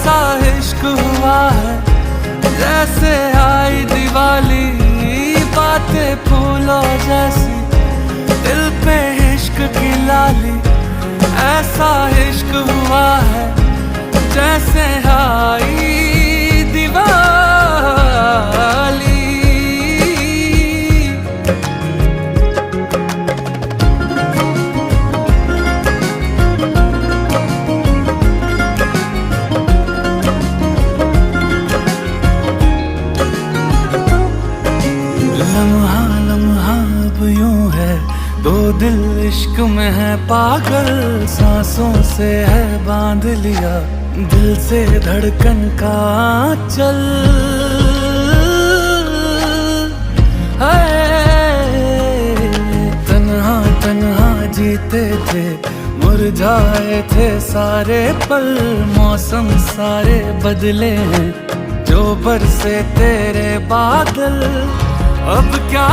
ऐसा इश्क हुआ है जैसे आई दिवाली, बातें फूलों जैसी दिल पे इश्क की लाली। ऐसा इश्क हुआ है जैसे आई दिवाली। लम्हा लम्हा अब यूं है, दो दिल इश्क में है पागल। सांसों से है बांध लिया दिल से धड़कन का चल। तन्हा तन्हा जीते थे, मुरझाए थे सारे पल। मौसम सारे बदले हैं, जो बरसे तेरे बादल। अब क्या